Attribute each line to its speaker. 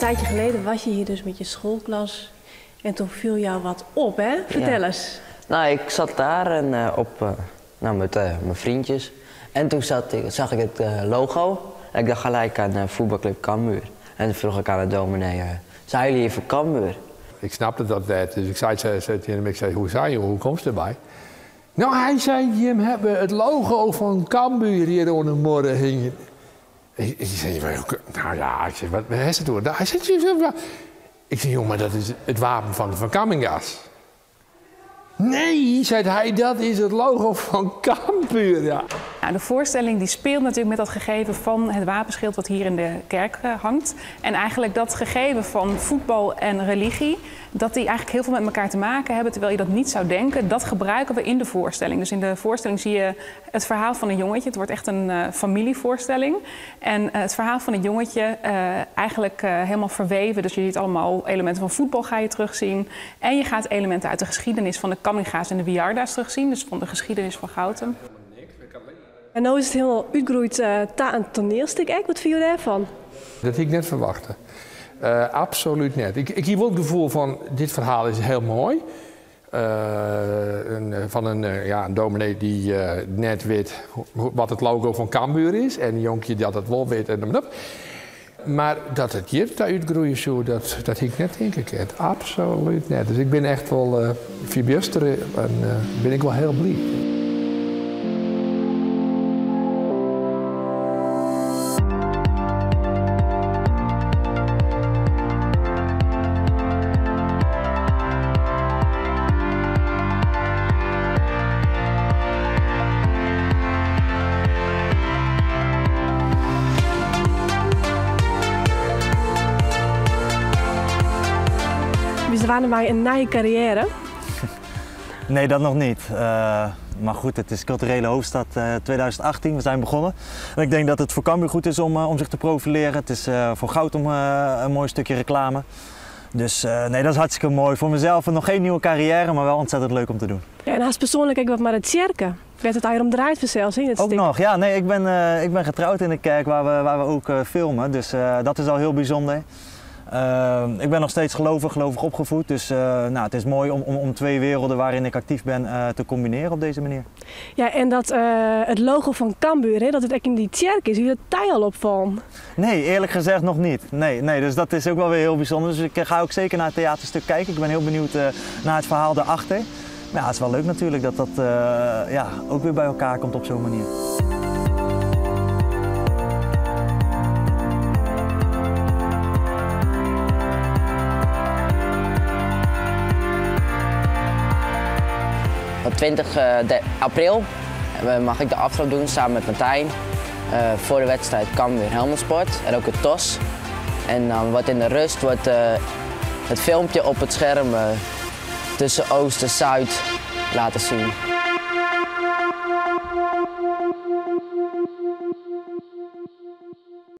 Speaker 1: tijdje geleden was je hier dus met je schoolklas en toen viel jou wat op, hè? Vertel eens.
Speaker 2: Nou, ik zat daar en, met mijn vriendjes en toen zag ik het logo en ik dacht gelijk aan voetbalclub Cambuur. En toen vroeg ik aan de dominee, zijn jullie hier voor Cambuur?
Speaker 3: Ik snapte dat net, dus ik zei tegen hem, hoe zei je, hoe komt het erbij? Nou, hij zei, Jim, hebben het logo van Cambuur hier onder de morgen hingen. Ik zei, nou ja, ik zei, wat is het door? Hij zei, ik zei, jongen, maar dat is het wapen van Kammingas. Nee, zei hij, dat is het logo van Cambuur, ja.
Speaker 4: Nou, de voorstelling die speelt natuurlijk met dat gegeven van het wapenschild wat hier in de kerk hangt. En eigenlijk dat gegeven van voetbal en religie, dat die eigenlijk heel veel met elkaar te maken hebben, terwijl je dat niet zou denken. Dat gebruiken we in de voorstelling. Dus in de voorstelling zie je het verhaal van een jongetje. Het wordt echt een familievoorstelling. En het verhaal van een jongetje eigenlijk helemaal verweven. Dus je ziet allemaal elementen van voetbal ga je terugzien. En je gaat elementen uit de geschiedenis van de Kamminga's en de Wiarda's terugzien. Dus van de geschiedenis van Gautum.
Speaker 1: En nu is het helemaal uitgegroeid ta een toneelstuk. Wat vind je daarvan?
Speaker 3: Dat had ik net verwachten. Absoluut net. Ik heb wel het gevoel van, dit verhaal is heel mooi. Van een dominee die net weet wat het logo van Cambuur is. En een jonkje dat het wel weet. Maar dat het hier uitgroeien zo, dat had ik net ingekend. Absoluut net. Dus ik ben echt wel verbijsterd en ben ik wel heel blij.
Speaker 1: Dus er waren wij een nieuwe carrière.
Speaker 5: Nee, dat nog niet. Maar goed, het is culturele hoofdstad 2018. We zijn begonnen. En ik denk dat het voor Cambuur goed is om zich te profileren. Het is voor Gautum een mooi stukje reclame. Dus nee, dat is hartstikke mooi. Voor mezelf nog geen nieuwe carrière, maar wel ontzettend leuk om te doen.
Speaker 1: Ja, en als persoonlijk ik wat maar het kerken. Werd het eigenlijk om draait vanzelf in het
Speaker 5: ook
Speaker 1: stuk?
Speaker 5: nog, ja. Nee, ik ben getrouwd in de kerk waar we ook filmen. Dus dat is al heel bijzonder. Ik ben nog steeds gelovig opgevoed, dus het is mooi om twee werelden waarin ik actief ben te combineren op deze manier.
Speaker 1: Ja, en dat het logo van Cambuur, hè, dat het echt in die kerk is, wie dat tij al opvallen?
Speaker 5: Nee, eerlijk gezegd nog niet. Nee, dus dat is ook wel weer heel bijzonder. Dus ik ga ook zeker naar het theaterstuk kijken. Ik ben heel benieuwd naar het verhaal daarachter. Maar ja, het is wel leuk natuurlijk dat dat ook weer bij elkaar komt op zo'n manier.
Speaker 2: Op 20 april mag ik de aftrap doen samen met Martijn voor de wedstrijd Cambuur Helmond en ook het TOS. En dan wordt in de rust het filmpje op het scherm tussen Oost en Zuid laten zien.